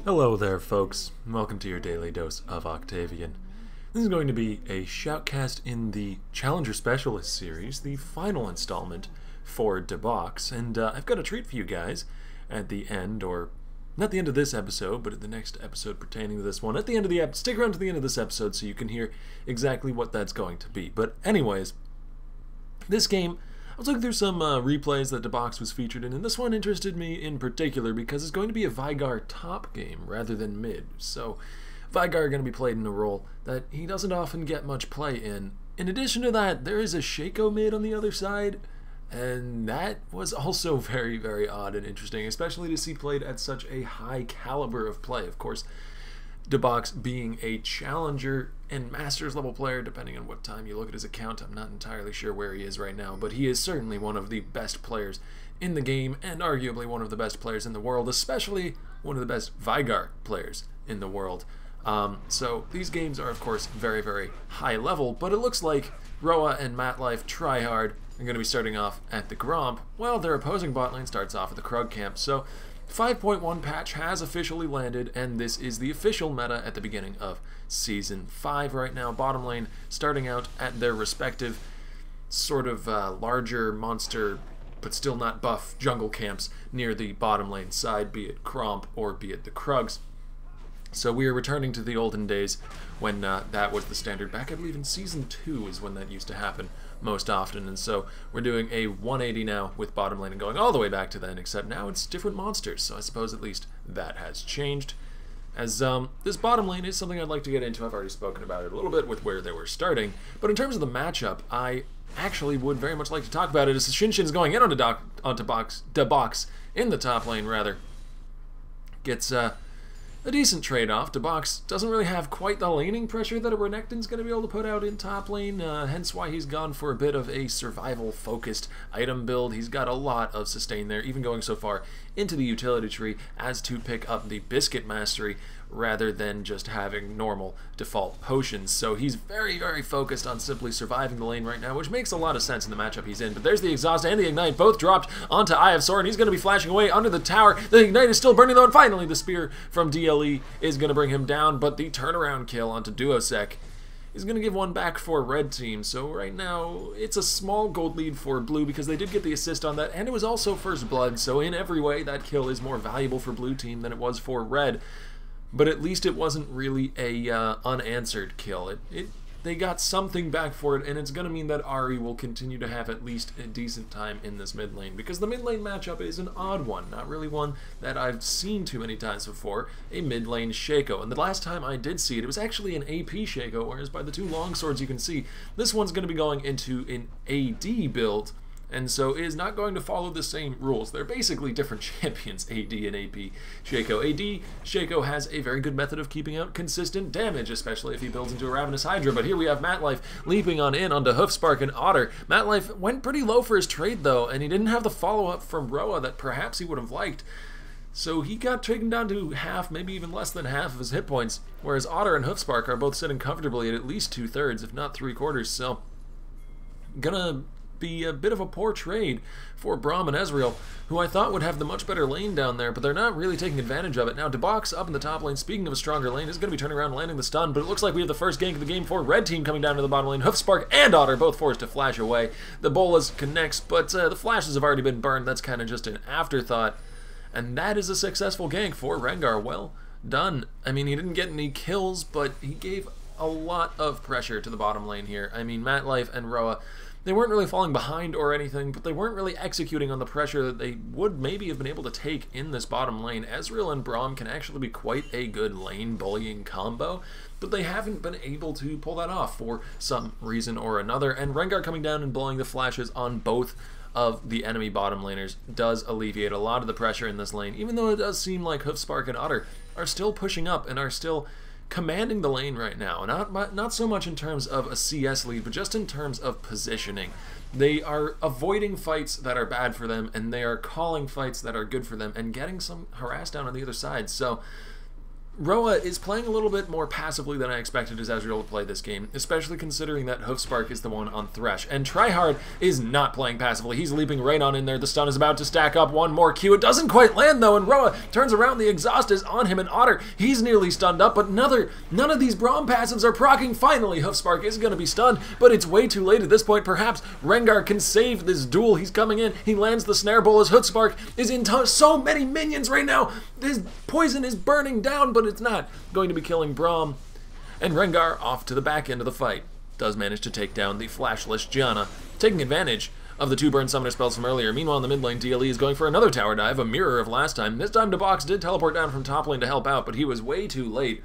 Hello there, folks. Welcome to your daily dose of Octavian. This is going to be a shoutcast in the Challenger Specialist series, the final installment for Dabox, and I've got a treat for you guys at the end, or not the end of this episode, but at the next episode pertaining to this one. At the end of the stick around to the end of this episode so you can hear exactly what that's going to be. But anyways, this game, I was looking through some replays that Dabox was featured in, and this one interested me in particular because it's going to be a Veigar top game rather than mid. So Veigar going to be played in a role that he doesn't often get much play in. In addition to that, there is a Shaco mid on the other side, and that was also very, very odd and interesting, especially to see played at such a high caliber of play. Of course, Dabox being a challenger and masters level player, depending on what time you look at his account. I'm not entirely sure where he is right now, but he is certainly one of the best players in the game and arguably one of the best players in the world, especially one of the best Veigar players in the world. So these games are of course very, very high level, but it looks like Roa and Matlife Tryhard are going to be starting off at the Gromp, while their opposing bot lane starts off at the Krug camp. So 5.1 patch has officially landed, and this is the official meta at the beginning of Season 5 right now. Bottom lane starting out at their respective sort of larger monster, but still not buff jungle camps near the bottom lane side, be it Kromp or be it the Krugs. So we are returning to the olden days when that was the standard. Back, I believe, in Season 2 is when that used to happen most often. And so we're doing a 180 now with bottom lane and going all the way back to then, except now it's different monsters. So I suppose at least that has changed. As this bottom lane is something I'd like to get into. I've already spoken about it a little bit with where they were starting. But in terms of the matchup, I actually would very much like to talk about it as Hashinshin is going in onto Dabox in the top lane, rather. Gets a decent trade-off. Dabox doesn't really have quite the laning pressure that a Renekton's going to be able to put out in top lane, hence why he's gone for a bit of a survival-focused item build. He's got a lot of sustain there, even going so far into the utility tree as to pick up the Biscuit Mastery rather than just having normal default potions. So he's very, very focused on simply surviving the lane right now, which makes a lot of sense in the matchup he's in. But there's the Exhaust and the Ignite, both dropped onto Eye of Sword. He's going to be flashing away under the tower. The Ignite is still burning though, and finally the Spear from DLE is going to bring him down, but the turnaround kill onto Duosec is going to give one back for Red Team. So right now, it's a small gold lead for Blue because they did get the assist on that, and it was also First Blood, so in every way, that kill is more valuable for Blue Team than it was for Red. But at least it wasn't really a unanswered kill. They got something back for it, and it's going to mean that Ahri will continue to have at least a decent time in this mid lane, because the mid lane matchup is an odd one, not really one that I've seen too many times before, a mid lane Shaco. And the last time I did see it, it was actually an AP Shaco, whereas by the two longswords you can see, this one's going to be going into an AD build, and so it is not going to follow the same rules. They're basically different champions, AD and AP Shaco. AD Shaco has a very good method of keeping out consistent damage, especially if he builds into a Ravenous Hydra. But here we have Matlife leaping on in onto Hoofspark and Otter. Matlife went pretty low for his trade though, and he didn't have the follow-up from Roa that perhaps he would have liked. So he got taken down to half, maybe even less than half of his hit points, whereas Otter and Hoofspark are both sitting comfortably at least 2/3, if not 3/4. So gonna be a bit of a poor trade for Braum and Ezreal, who I thought would have the much better lane down there, but they're not really taking advantage of it. Now Dabox up in the top lane, speaking of a stronger lane, is going to be turning around and landing the stun, but it looks like we have the first gank of the game for Red Team coming down to the bottom lane. Hoofspark and Otter both forced to flash away. The Bolas connects, but the flashes have already been burned. That's kind of just an afterthought, and that is a successful gank for Rengar. Well done. I mean, he didn't get any kills, but he gave a lot of pressure to the bottom lane here. I mean, Matlife and Roa, they weren't really falling behind or anything, but they weren't really executing on the pressure that they would maybe have been able to take in this bottom lane. Ezreal and Braum can actually be quite a good lane bullying combo, but they haven't been able to pull that off for some reason or another, and Rengar coming down and blowing the flashes on both of the enemy bottom laners does alleviate a lot of the pressure in this lane, even though it does seem like Hoofspark and Otter are still pushing up and are still commanding the lane right now. Not so much in terms of a CS lead, but just in terms of positioning. They are avoiding fights that are bad for them, and they are calling fights that are good for them, and getting some harass down on the other side. So, Roa is playing a little bit more passively than I expected as Ezreal to play this game, especially considering that Hoofspark is the one on Thresh. And Tryhard is not playing passively. He's leaping right on in there. The stun is about to stack up. One more Q. It doesn't quite land, though, and Roa turns around. The exhaust is on him, and Otter, he's nearly stunned up, but none of these Braum passives are proccing. Finally, Hoofspark is going to be stunned, but it's way too late at this point. Perhaps Rengar can save this duel. He's coming in. He lands the snare bowl as Hoofspark is in so many minions right now. His poison is burning down, but it's not going to be killing Braum. And Rengar off to the back end of the fight. Does manage to take down the flashless Gianna, taking advantage of the 2 burn summoner spells from earlier. Meanwhile, in the mid lane, DLE is going for another tower dive, a mirror of last time. This time, Dabox did teleport down from top lane to help out, but he was way too late.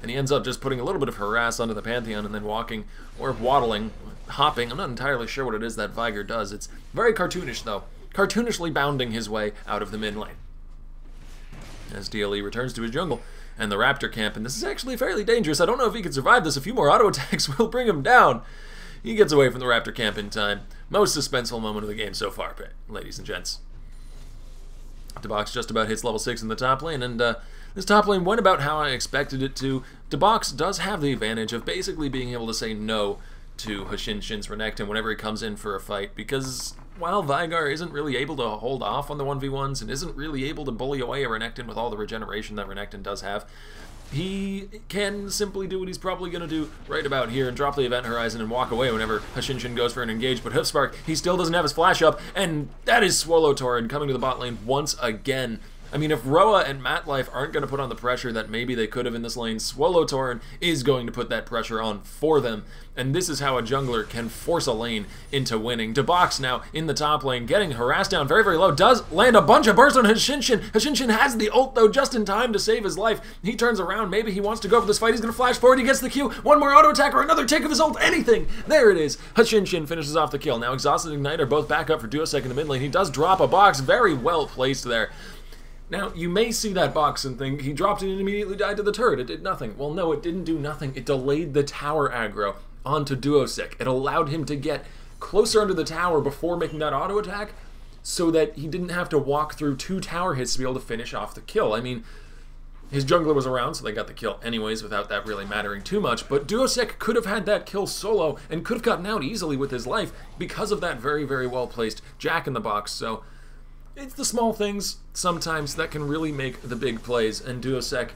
And he ends up just putting a little bit of harass onto the Pantheon and then walking, or waddling, hopping. I'm not entirely sure what it is that Veigar does. It's very cartoonish, though. Cartoonishly bounding his way out of the mid lane. As DLE returns to his jungle and the Raptor camp, and this is actually fairly dangerous. I don't know if he can survive this. A few more auto attacks will bring him down. He gets away from the Raptor camp in time. Most suspenseful moment of the game so far, ladies and gents. Dabox just about hits level 6 in the top lane, and this top lane went about how I expected it to. Dabox does have the advantage of basically being able to say no to Hashinshin's Renekton whenever he comes in for a fight, because while Veigar isn't really able to hold off on the 1v1s and isn't really able to bully away a Renekton with all the regeneration that Renekton does have, he can simply do what he's probably going to do right about here and drop the event horizon and walk away whenever Hashinshin goes for an engage. But Hoofspark, he still doesn't have his flash up, and that is Swallowtorn coming to the bot lane once again. I mean, if Roa and Matlife aren't going to put on the pressure that maybe they could have in this lane, Swallowtorn is going to put that pressure on for them. And this is how a jungler can force a lane into winning. Dabox now in the top lane, getting harassed down very, very low, does land a bunch of bursts on Hashinshin. Hashinshin has the ult, though, just in time to save his life. He turns around. Maybe he wants to go for this fight. He's going to flash forward. He gets the Q. One more auto attack or another take of his ult. Anything. There it is. Hashinshin finishes off the kill. Now, Exhausted and Ignite are both back up for Duosec in the mid lane. He does drop a box. Very well placed there. Now, you may see that box and think, he dropped it and immediately died to the turret. It did nothing. Well, no, it didn't do nothing. It delayed the tower aggro onto Duosec. It allowed him to get closer under the tower before making that auto attack so that he didn't have to walk through 2 tower hits to be able to finish off the kill. I mean, his jungler was around, so they got the kill anyways without that really mattering too much, but Duosec could have had that kill solo and could have gotten out easily with his life because of that very, very well-placed Jack in the Box. So it's the small things sometimes that can really make the big plays, and Duosec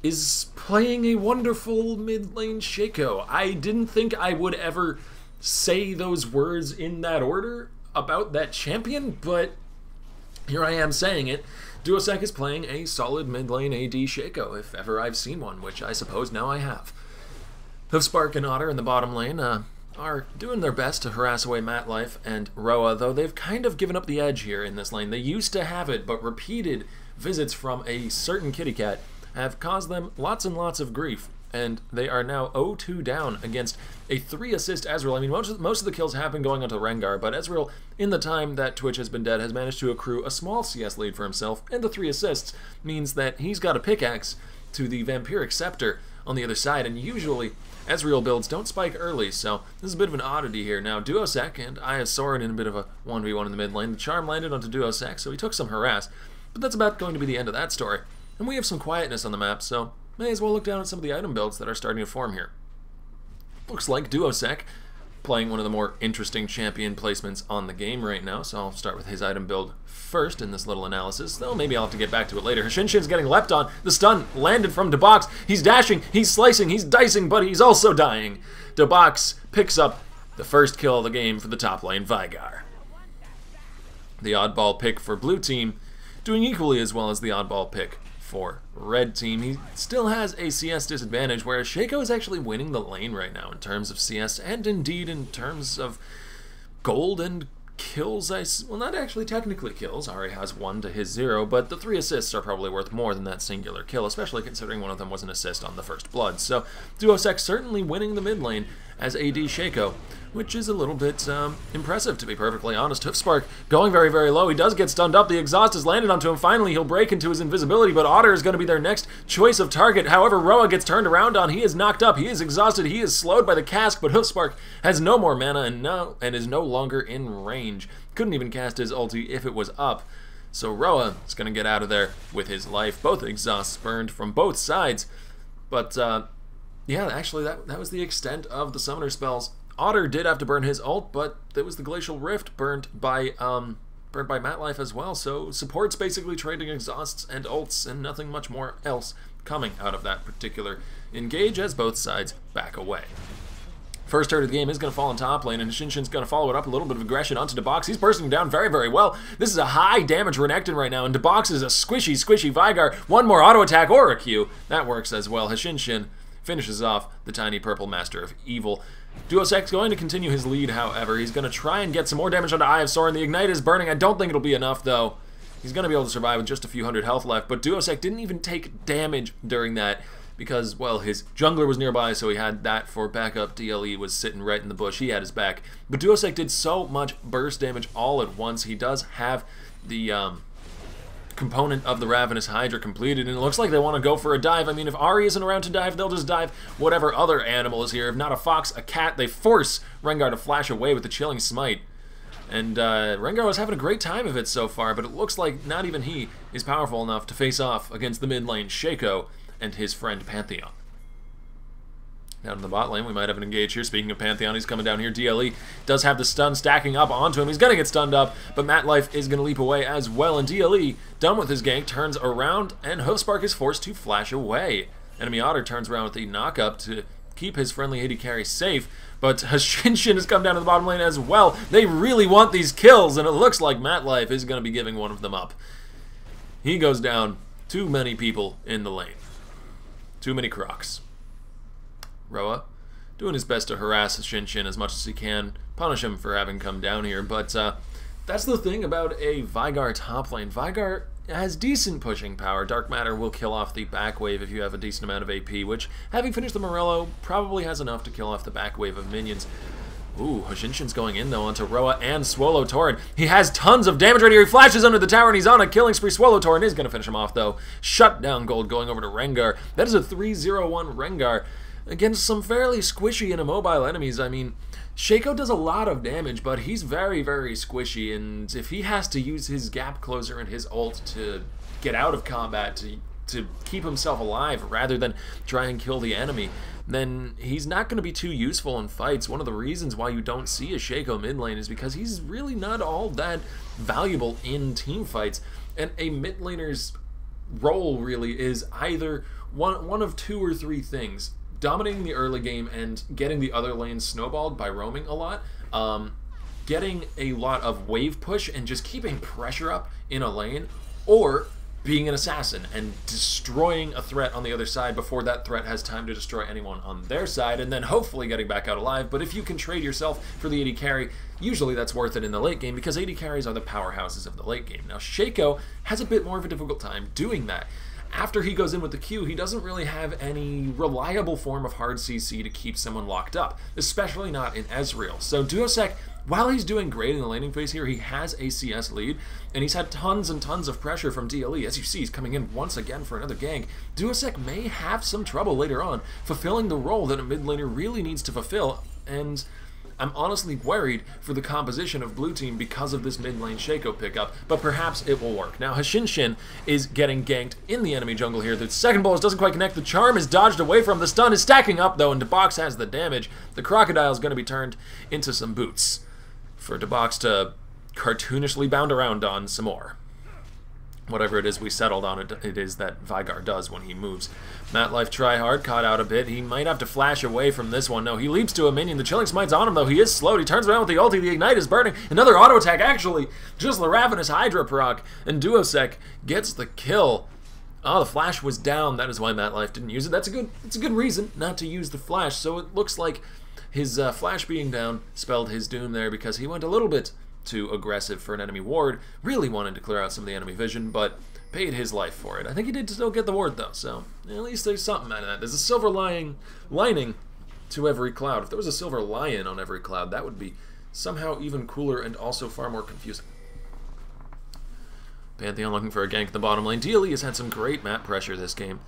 is playing a wonderful mid-lane Shaco. I didn't think I would ever say those words in that order about that champion, but here I am saying it. Duosec is playing a solid mid-lane AD Shaco, if ever I've seen one, which I suppose now I have. Hoofspark and Otter in the bottom lane are doing their best to harass away Matlife and Roa, though they've kind of given up the edge here in this lane. They used to have it, but repeated visits from a certain kitty cat have caused them lots and lots of grief, and they are now 0-2 down against a 3-assist Ezreal. I mean, most of the kills have been going onto Rengar, but Ezreal, in the time that Twitch has been dead, has managed to accrue a small CS lead for himself, and the 3 assists means that he's got a pickaxe to the Vampiric Scepter on the other side, and usually Ezreal builds don't spike early, so this is a bit of an oddity here. Now, Duosec and I have Soren in a bit of a 1v1 in the mid lane. The charm landed onto Duosec, so he took some harass, but that's about going to be the end of that story. And we have some quietness on the map, so may as well look down at some of the item builds that are starting to form here. Looks like Duosec playing one of the more interesting champion placements on the game right now, so I'll start with his item build first in this little analysis, though maybe I'll have to get back to it later. Hashinshin's getting leapt on. The stun landed from Dabox. He's dashing, he's slicing, he's dicing, but he's also dying. Dabox picks up the first kill of the game for the top lane, Veigar. The oddball pick for blue team doing equally as well as the oddball pick for red team. He still has a CS disadvantage, whereas Shaco is actually winning the lane right now in terms of CS, and indeed in terms of gold and kills. Well, not actually technically kills. Ari has 1 to his 0, but the 3 assists are probably worth more than that singular kill, especially considering one of them was an assist on the first blood. So Duosec certainly winning the mid lane as AD Shaco, which is a little bit impressive, to be perfectly honest. Hoofspark going very, very low. He does get stunned up. The exhaust has landed onto him. Finally, he'll break into his invisibility, but Otter is going to be their next choice of target. However, Roa gets turned around on. He is knocked up. He is exhausted. He is slowed by the cask, but Hoofspark has no more mana and is no longer in range. Couldn't even cast his ulti if it was up. So Roa is going to get out of there with his life. Both exhausts burned from both sides. But, yeah, actually, that was the extent of the summoner spells. Otter did have to burn his ult, but there was the Glacial Rift burnt by Matlife as well. So support's basically trading exhausts and ults and nothing much more else coming out of that particular engage as both sides back away. First turret of the game is going to fall in top lane, and Hashinshin's going to follow it up. A little bit of aggression onto Dabox. He's bursting down very, very well. This is a high damage Renekton right now, and Dabox is a squishy, squishy Veigar. One more auto attack or a Q. That works as well. Hashinshin finishes off the tiny purple master of evil. Duosec's going to continue his lead, however. He's going to try and get some more damage onto Eye of Soren. The Ignite is burning. I don't think it'll be enough, though. He's going to be able to survive with just a few hundred health left, but Duosec didn't even take damage during that, because, well, his jungler was nearby, so he had that for backup. DLE was sitting right in the bush. He had his back. But Duosec did so much burst damage all at once. He does have the component of the Ravenous Hydra completed, and it looks like they want to go for a dive. I mean, if Ahri isn't around to dive, they'll just dive whatever other animal is here. If not a fox, a cat. They force Rengar to flash away with the Chilling Smite. And Rengar was having a great time of it so far, but it looks like not even he is powerful enough to face off against the mid lane Shaco and his friend Pantheon. Down in the bot lane, we might have an engage here. Speaking of Pantheon, he's coming down here. DLE does have the stun stacking up onto him. He's going to get stunned up, but Matlife is going to leap away as well. And DLE, done with his gank, turns around, and Hoofspark is forced to flash away. Enemy Otter turns around with the knock-up to keep his friendly AD carry safe, but Hashinshin has come down to the bottom lane as well. They really want these kills, and it looks like Matlife is going to be giving one of them up. He goes down. Too many people in the lane. Too many crocs. Roa doing his best to harass Hashinshin as much as he can, punish him for having come down here, but that's the thing about a Veigar top lane. Veigar has decent pushing power. Dark Matter will kill off the back wave if you have a decent amount of AP, which, having finished the Morello, probably has enough to kill off the back wave of minions. Ooh, Hashinshin's going in, though, onto Roa and Swallowtorn. He has tons of damage right here. He flashes under the tower, and he's on a killing spree. Swallowtorn is going to finish him off, though. Shutdown gold going over to Rengar. That is a 3-0-1 Rengar against some fairly squishy and immobile enemies. I mean, Shaco does a lot of damage, but he's very, very squishy, and if he has to use his gap closer and his ult to get out of combat, to keep himself alive rather than try and kill the enemy, then he's not going to be too useful in fights. One of the reasons why you don't see a Shaco mid lane is because he's really not all that valuable in team fights, and a mid laner's role really is either one of two or three things: dominating the early game and getting the other lanes snowballed by roaming a lot, getting a lot of wave push and just keeping pressure up in a lane, or being an assassin and destroying a threat on the other side before that threat has time to destroy anyone on their side, and then hopefully getting back out alive. But if you can trade yourself for the AD carry, usually that's worth it in the late game, because AD carries are the powerhouses of the late game. Now, Shaco has a bit more of a difficult time doing that. After he goes in with the Q, he doesn't really have any reliable form of hard CC to keep someone locked up, especially not in Ezreal. So Duosec, while he's doing great in the laning phase here, he has a CS lead, and he's had tons and tons of pressure from DLE. As you see, he's coming in once again for another gank. Duosec may have some trouble later on fulfilling the role that a mid laner really needs to fulfill, and I'm honestly worried for the composition of blue team because of this mid lane Shaco pickup, but perhaps it will work. Now, Hashinshin is getting ganked in the enemy jungle here. The second bullet doesn't quite connect. The charm is dodged away from. The stun is stacking up, though, and Dabox has the damage. The crocodile is going to be turned into some boots for Dabox to cartoonishly bound around on some more. Whatever it is we settled on, it is that Veigar does when he moves. Matlife tryhard caught out a bit. He might have to flash away from this one. No, he leaps to a minion. The Chilling Smite's on him, though. He is slowed. He turns around with the ulti. The Ignite is burning. Another auto attack, actually. Just the Ravenous Hydra proc. And Duosec gets the kill. Oh, the flash was down. That is why Matlife didn't use it. That's a good reason not to use the flash. So it looks like his flash being down spelled his doom there, because he went a little bit too aggressive for an enemy ward. Really wanted to clear out some of the enemy vision, but paid his life for it. I think he did still get the ward, though, so at least there's something out of that. There's a silver lining to every cloud. If there was a silver lion on every cloud, that would be somehow even cooler and also far more confusing. Pantheon looking for a gank in the bottom lane. DLE has had some great map pressure this game.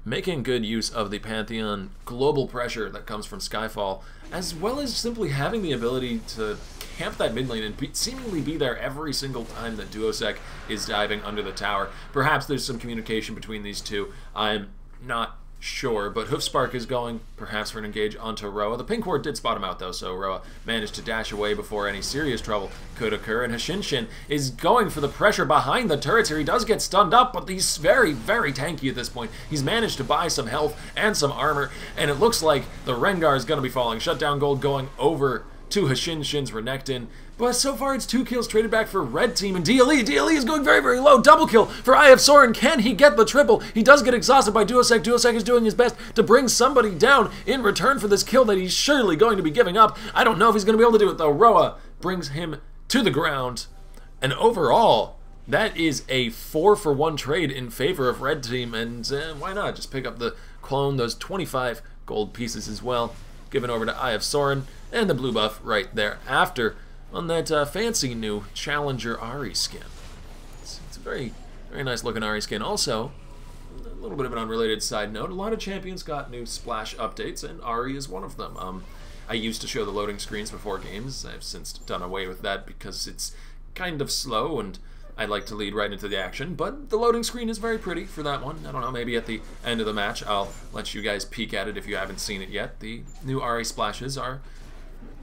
making good use of the Pantheon global pressure that comes from Skyfall, as well as simply having the ability to camp that mid lane and seemingly be there every single time that Duosec is diving under the tower. Perhaps there's some communication between these two. I'm not sure, but Hoofspark is going perhaps for an engage onto Roa. The pink ward did spot him out though, so Roa managed to dash away before any serious trouble could occur, and Hashinshin is going for the pressure behind the turrets here. He does get stunned up, but he's very, very tanky at this point. He's managed to buy some health and some armor, and it looks like the Rengar is going to be falling. Shutdown gold going over to Hashinshin's Renekton. But so far, it's 2 kills traded back for Red Team, and DLE. DLE is going very, very low. Double kill for Soren. Can he get the triple? He does get exhausted by Duosec. Duosec is doing his best to bring somebody down in return for this kill that he's surely going to be giving up. I don't know if he's going to be able to do it, though. Roa brings him to the ground. And overall, that is a 4-for-1 trade in favor of Red Team, and why not just pick up the clone, those 25 gold pieces as well, given over to Soren, and the blue buff right there after on that fancy new Challenger Ahri skin. It's a very, very nice looking Ahri skin. Also, a little bit of an unrelated side note, a lot of champions got new splash updates, and Ahri is one of them. I used to show the loading screens before games. I've since done away with that because it's kind of slow and I like to lead right into the action, but the loading screen is very pretty for that one. I don't know, maybe at the end of the match I'll let you guys peek at it if you haven't seen it yet. The new Ahri splashes are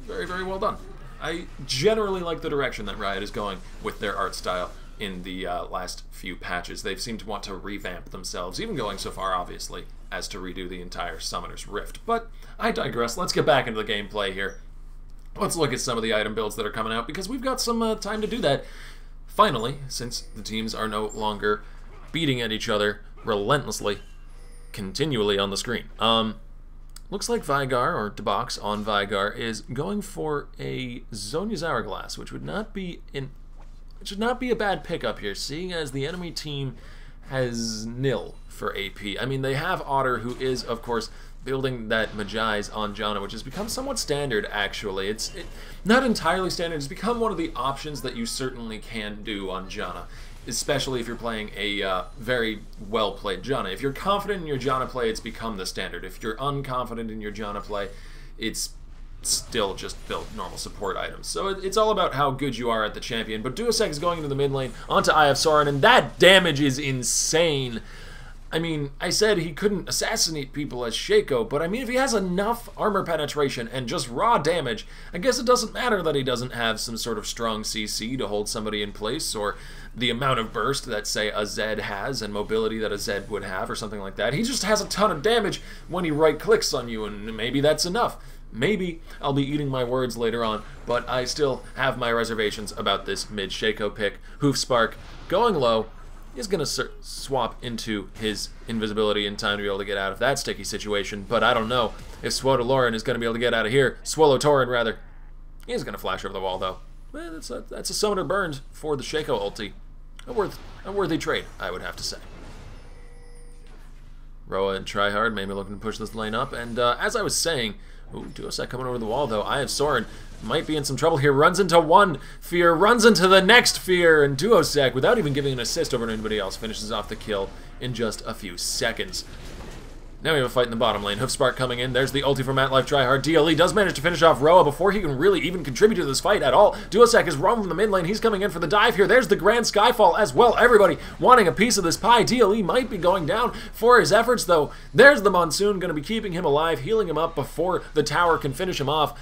very, very well done. I generally like the direction that Riot is going with their art style in the last few patches. They've seemed to want to revamp themselves, even going so far, obviously, as to redo the entire Summoner's Rift. But I digress. Let's get back into the gameplay here. Let's look at some of the item builds that are coming out, because we've got some time to do that. Finally, since the teams are no longer beating at each other relentlessly, continually on the screen. Looks like Veigar, or Dabox on Veigar, is going for a Zhonya's Hourglass, which would not be should not be a bad pickup here, seeing as the enemy team has nil for AP. I mean, they have Otter, who is, of course, building that Magi's on Janna, which has become somewhat standard, actually. It's not entirely standard. It's become one of the options that you certainly can do on Janna, especially if you're playing a very well-played Janna. If you're confident in your Janna play, it's become the standard. If you're unconfident in your Janna play, it's still just build normal support items. So it's all about how good you are at the champion. But Duosec is going into the mid lane onto Soren, and that damage is insane. I mean, I said he couldn't assassinate people as Shaco, but I mean, if he has enough armor penetration and just raw damage, I guess it doesn't matter that he doesn't have some sort of strong CC to hold somebody in place, or the amount of burst that, say, a Zed has and mobility that a Zed would have, or something like that. He just has a ton of damage when he right-clicks on you, and maybe that's enough. Maybe I'll be eating my words later on, but I still have my reservations about this mid-Shaco pick. Hoofspark going low is going to swap into his invisibility in time to be able to get out of that sticky situation, but I don't know if Swolotauren is going to be able to get out of here. Swolotauren, rather. He's going to flash over the wall, though. Well, that's a summoner burned for the Shaco ulti. A worthy trade, I would have to say. Roa and Tryhard maybe looking to push this lane up, and as I was saying, ooh, Duosec coming over the wall, though. Soren might be in some trouble here. Runs into one fear, runs into the next fear, and Duosec, without even giving an assist over to anybody else, finishes off the kill in just a few seconds. Now we have a fight in the bottom lane. Hoofspark coming in. There's the ulti for Matt Life Tryhard. DLE does manage to finish off Roa before he can really even contribute to this fight at all. Duosec is roaming from the mid lane. He's coming in for the dive here. There's the Grand Skyfall as well. Everybody wanting a piece of this pie. DLE might be going down for his efforts, though. There's the Monsoon, going to be keeping him alive, healing him up before the tower can finish him off.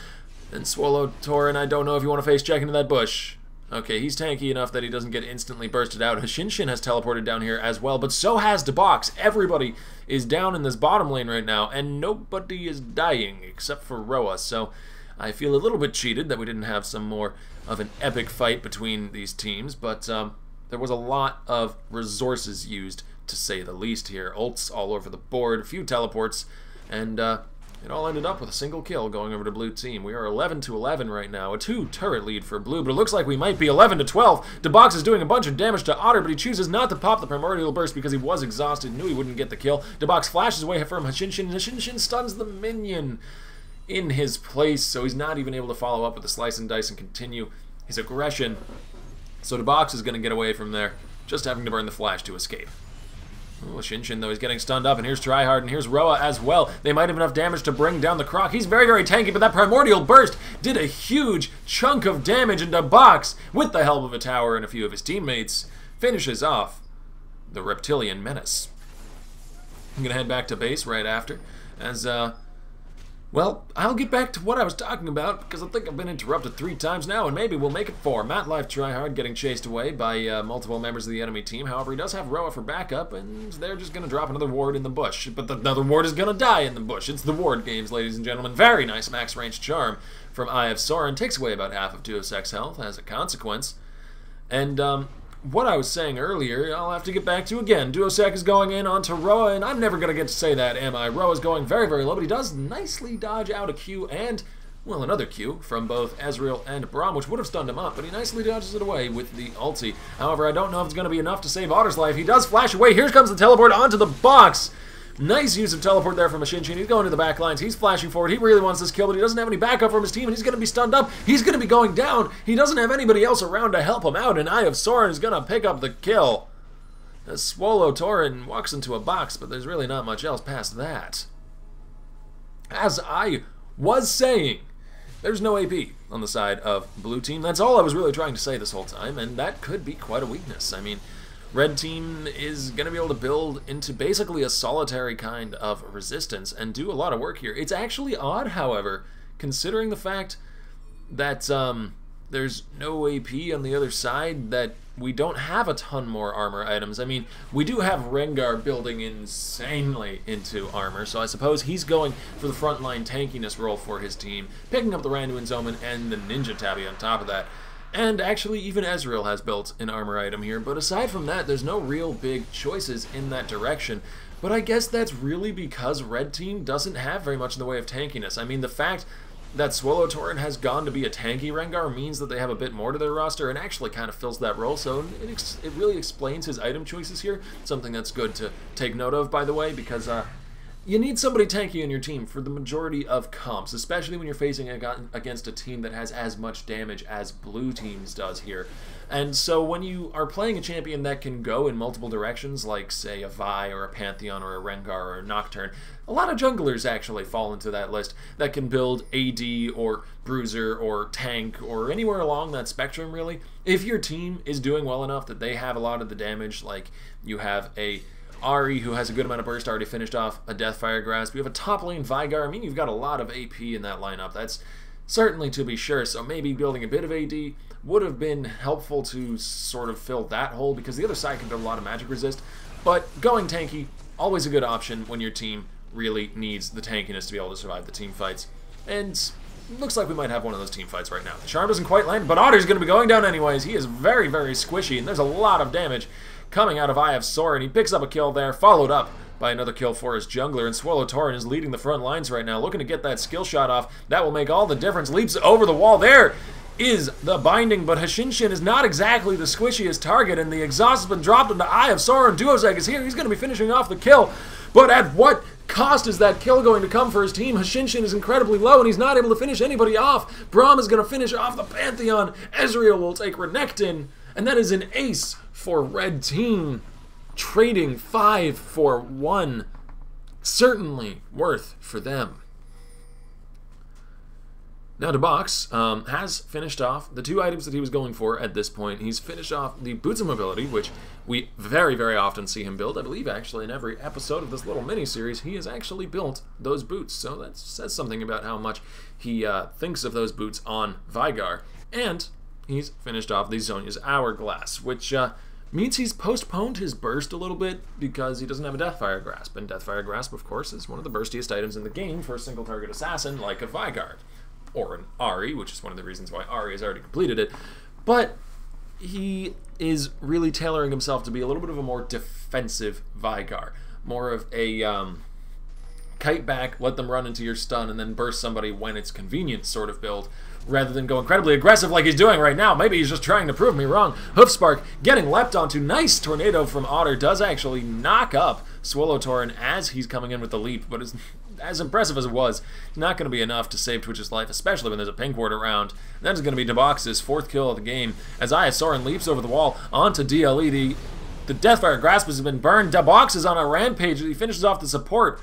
And Swolotauren, I don't know if you want to face check into that bush. Okay, he's tanky enough that he doesn't get instantly bursted out. Hashinshin has teleported down here as well, but so has Dabox. Everybody is down in this bottom lane right now, and nobody is dying except for Roa, so I feel a little bit cheated that we didn't have some more of an epic fight between these teams, but there was a lot of resources used, to say the least here. Ults all over the board, a few teleports, and it all ended up with a single kill going over to blue team. We are 11-11 right now, a 2-turret lead for blue, but it looks like we might be 11-12. Dabox is doing a bunch of damage to Otter, but he chooses not to pop the Primordial Burst because he was exhausted, knew he wouldn't get the kill. Dabox flashes away from Hashinshin, and Hashinshin stuns the minion in his place, so he's not even able to follow up with the slice and dice and continue his aggression. So Dabox is going to get away from there, just having to burn the flash to escape. Oh, Hashinshin, though, he's getting stunned up, and here's Tryhard, and here's Roa as well. They might have enough damage to bring down the Croc. He's very, very tanky, but that Primordial Burst did a huge chunk of damage, and Dabox, with the help of a tower and a few of his teammates, finishes off the Reptilian Menace. I'm going to head back to base right after, as, well, I'll get back to what I was talking about, because I think I've been interrupted 3 times now, and maybe we'll make it 4. Matt Life Tryhard getting chased away by multiple members of the enemy team. However, he does have Roa for backup, and they're just going to drop another ward in the bush. But another ward is going to die in the bush. It's the ward games, ladies and gentlemen. Very nice max range charm from Eye of Sauron. Takes away about half of Duosek's health as a consequence. And, what I was saying earlier, I'll have to get back to again. Duosek is going in onto Roa, and I'm never going to get to say that, am I? Roa's going very, very low, but he does nicely dodge out a Q and, well, another Q from both Ezreal and Braum, which would have stunned him up, but he nicely dodges it away with the ulti. However, I don't know if it's going to be enough to save Otter's life. He does flash away. Here comes the teleport onto the box. Nice use of teleport there from Hashinshin. He's going to the back lines. He's flashing forward. He really wants this kill, but he doesn't have any backup from his team, and he's going to be stunned up. He's going to be going down. He doesn't have anybody else around to help him out, and Eye of Sauron is going to pick up the kill. As Swallow Torin walks into a box, but there's really not much else past that. As I was saying, there's no AP on the side of blue team. That's all I was really trying to say this whole time, and that could be quite a weakness. I mean, red team is going to be able to build into basically a solitary kind of resistance and do a lot of work here. It's actually odd, however, considering the fact that there's no AP on the other side, that we don't have a ton more armor items. I mean, we do have Rengar building insanely into armor, so I suppose he's going for the frontline tankiness role for his team, picking up the Randuin's Omen and the Ninja Tabby on top of that. And actually, even Ezreal has built an armor item here, but aside from that, there's no real big choices in that direction. But I guess that's really because red team doesn't have very much in the way of tankiness. I mean, the fact that Swallow Torin has gone to be a tanky Rengar means that they have a bit more to their roster and actually kind of fills that role, so it really explains his item choices here. Something that's good to take note of, by the way, because you need somebody tanky in your team for the majority of comps, especially when you're facing against a team that has as much damage as blue teams does here. And so when you are playing a champion that can go in multiple directions, like, say, a Vi or a Pantheon or a Rengar or a Nocturne, a lot of junglers actually fall into that list that can build AD or Bruiser or Tank or anywhere along that spectrum, really. If your team is doing well enough that they have a lot of the damage, like you have a Ahri, who has a good amount of burst, already finished off a Deathfire Grasp. We have a top lane Veigar. I mean, you've got a lot of AP in that lineup. That's certainly to be sure. So maybe building a bit of AD would have been helpful to sort of fill that hole, because the other side can do a lot of magic resist. But going tanky, always a good option when your team really needs the tankiness to be able to survive the team fights. And looks like we might have one of those team fights right now. The charm doesn't quite land, but Otter's going to be going down anyways. He is very, very squishy, and there's a lot of damage coming out of Eye of Sauron. He picks up a kill there, followed up by another kill for his jungler, and Swallow Torin is leading the front lines right now, looking to get that skill shot off. That will make all the difference. Leaps over the wall. There is the binding, but Hashinshin is not exactly the squishiest target, and the exhaust has been dropped into Eye of Sauron. Duosek is here. He's going to be finishing off the kill, but at what cost is that kill going to come for his team? Hashinshin is incredibly low, and he's not able to finish anybody off. Braum is going to finish off the Pantheon. Ezreal will take Renekton, and that is an ace for red team. Trading 5 for 1. Certainly worth for them. Now Dabox has finished off the 2 items that he was going for at this point. He's finished off the Boots of Mobility, which we very, very often see him build. I believe actually in every episode of this little mini-series he has actually built those boots. So that says something about how much he thinks of those boots on Veigar. And he's finished off the Zhonya's Hourglass, which means he's postponed his burst a little bit because he doesn't have a Deathfire Grasp. And Deathfire Grasp, of course, is one of the burstiest items in the game for a single target assassin like a Veigar. Or an Ahri, which is one of the reasons why Ahri has already completed it. But he is really tailoring himself to be a little bit of a more defensive Veigar. More of a kite back, let them run into your stun, and then burst somebody when it's convenient sort of build, rather than go incredibly aggressive like he's doing right now. Maybe he's just trying to prove me wrong. Hoofspark getting leapt onto. Nice tornado from Otter. Does actually knock up Swallow Torin as he's coming in with the leap, but is as impressive as it was, not going to be enough to save Twitch's life, especially when there's a pink ward around. And that is going to be Dabox's 4th kill of the game, as Eye of Sauron leaps over the wall onto DLE. The The Deathfire Grasp has been burned. Dabox is on a rampage. He finishes off the support.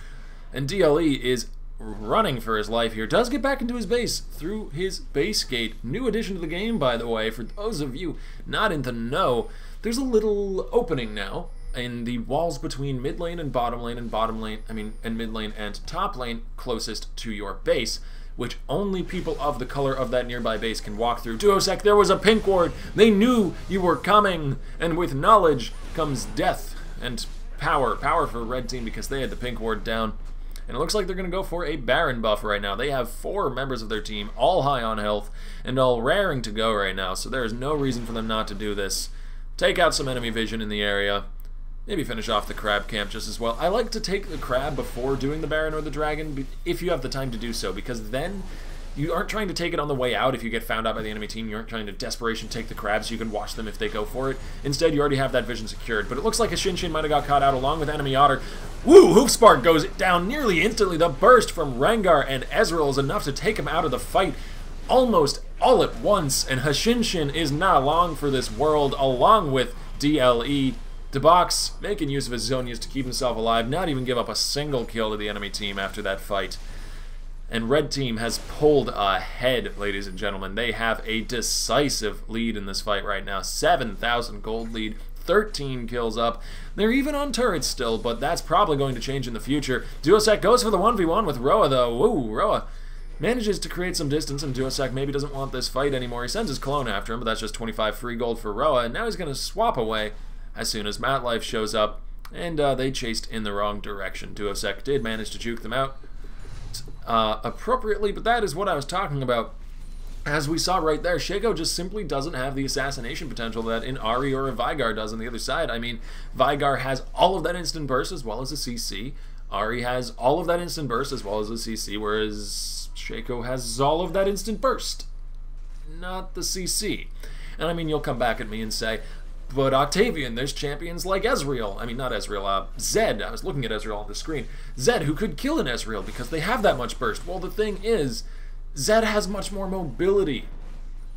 And DLE is running for his life here. Does get back into his base through his base gate. New addition to the game, by the way. For those of you not in the know, there's a little opening now in the walls between mid lane and bottom lane and mid lane and top lane closest to your base, which only people of the color of that nearby base can walk through. Duosec, there was a pink ward. They knew you were coming, and with knowledge comes death and power. Power for red team because they had the pink ward down. And it looks like they're going to go for a Baron buff right now. They have 4 members of their team, all high on health, and all raring to go right now, so there is no reason for them not to do this. Take out some enemy vision in the area. Maybe finish off the crab camp just as well. I like to take the crab before doing the Baron or the dragon, if you have the time to do so, because then you aren't trying to take it on the way out if you get found out by the enemy team. You aren't trying to desperation take the crab so you can watch them if they go for it. Instead, you already have that vision secured. But it looks like Hashinshin might have got caught out along with enemy otter. Woo! Hoofspark goes down nearly instantly. The burst from Rengar and Ezreal is enough to take him out of the fight almost all at once. And Hashinshin is not long for this world, along with DLE. Dabox making use of his Zonias to keep himself alive, not even give up a single kill to the enemy team after that fight. And red team has pulled ahead, ladies and gentlemen. They have a decisive lead in this fight right now. 7,000 gold lead, 13 kills up. They're even on turrets still, but that's probably going to change in the future. Duosec goes for the 1v1 with Roa, though. Woo, Roa manages to create some distance, and Duosec maybe doesn't want this fight anymore. He sends his clone after him, but that's just 25 free gold for Roa, and now he's going to swap away as soon as Matlife shows up, and they chased in the wrong direction. Duosec did manage to juke them out appropriately, but that is what I was talking about. As we saw right there, Shaco just simply doesn't have the assassination potential that an Ahri or a Veigar does on the other side. I mean, Veigar has all of that instant burst as well as a CC. Ahri has all of that instant burst as well as a CC, whereas Shaco has all of that instant burst, not the CC. And I mean, you'll come back at me and say, but Octavian, there's champions like Ezreal. I mean, not Ezreal, Zed. I was looking at Ezreal on the screen. Zed, who could kill an Ezreal because they have that much burst. Well, the thing is, Zed has much more mobility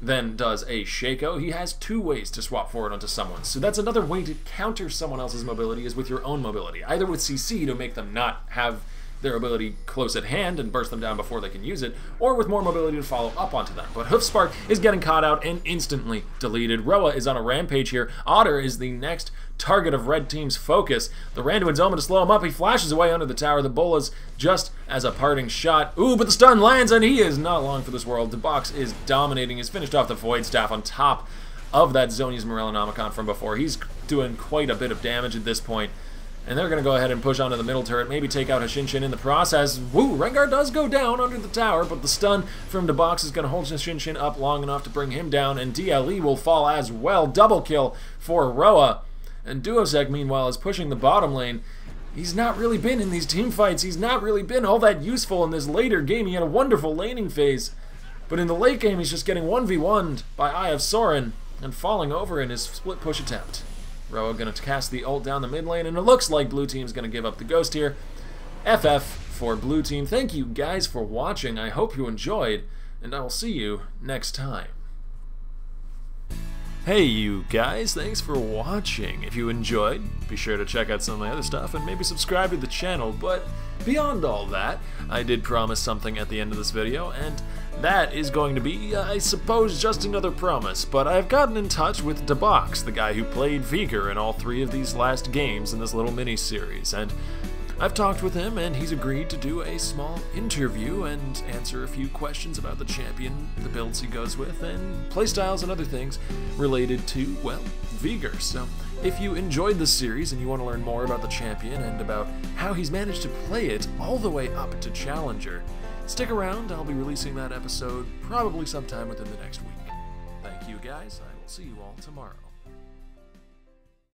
than does a Shaco. He has 2 ways to swap forward onto someone. So that's another way to counter someone else's mobility is with your own mobility. Either with CC to make them not have their ability close at hand and burst them down before they can use it, or with more mobility to follow up onto them. But Hoofspark is getting caught out and instantly deleted. Roa is on a rampage here. Otter is the next target of red team's focus. The Randuin's Omen to slow him up. He flashes away under the tower. The Bolas just as a parting shot. Ooh, but the stun lands, and he is not long for this world. Dabox is dominating. He's finished off the Void Staff on top of that Zonia's Morellonomicon from before. He's doing quite a bit of damage at this point. And they're going to go ahead and push onto the middle turret, maybe take out Hashinshin in the process. Woo, Rengar does go down under the tower, but the stun from Dabox is going to hold Hashinshin up long enough to bring him down, and DLE will fall as well. Double kill for Roa. And Duosec, meanwhile, is pushing the bottom lane. He's not really been in these team fights. He's not really been all that useful in this later game. He had a wonderful laning phase. But in the late game, he's just getting 1v1'd by Eye of Sorin and falling over in his split push attempt. Roa going to cast the ult down the mid lane, and it looks like blue team's going to give up the ghost here. FF for blue team. Thank you guys for watching. I hope you enjoyed, and I will see you next time. Hey you guys, thanks for watching. If you enjoyed, be sure to check out some of my other stuff and maybe subscribe to the channel. But beyond all that, I did promise something at the end of this video, and that is going to be, I suppose, just another promise. But I've gotten in touch with Dabox, the guy who played Veigar in all 3 of these last games in this little mini-series, and I've talked with him, and he's agreed to do a small interview and answer a few questions about the champion, the builds he goes with, and playstyles and other things related to, well, Veigar. So if you enjoyed this series and you want to learn more about the champion and about how he's managed to play it all the way up to Challenger, stick around. I'll be releasing that episode probably sometime within the next week. Thank you guys. I will see you all tomorrow.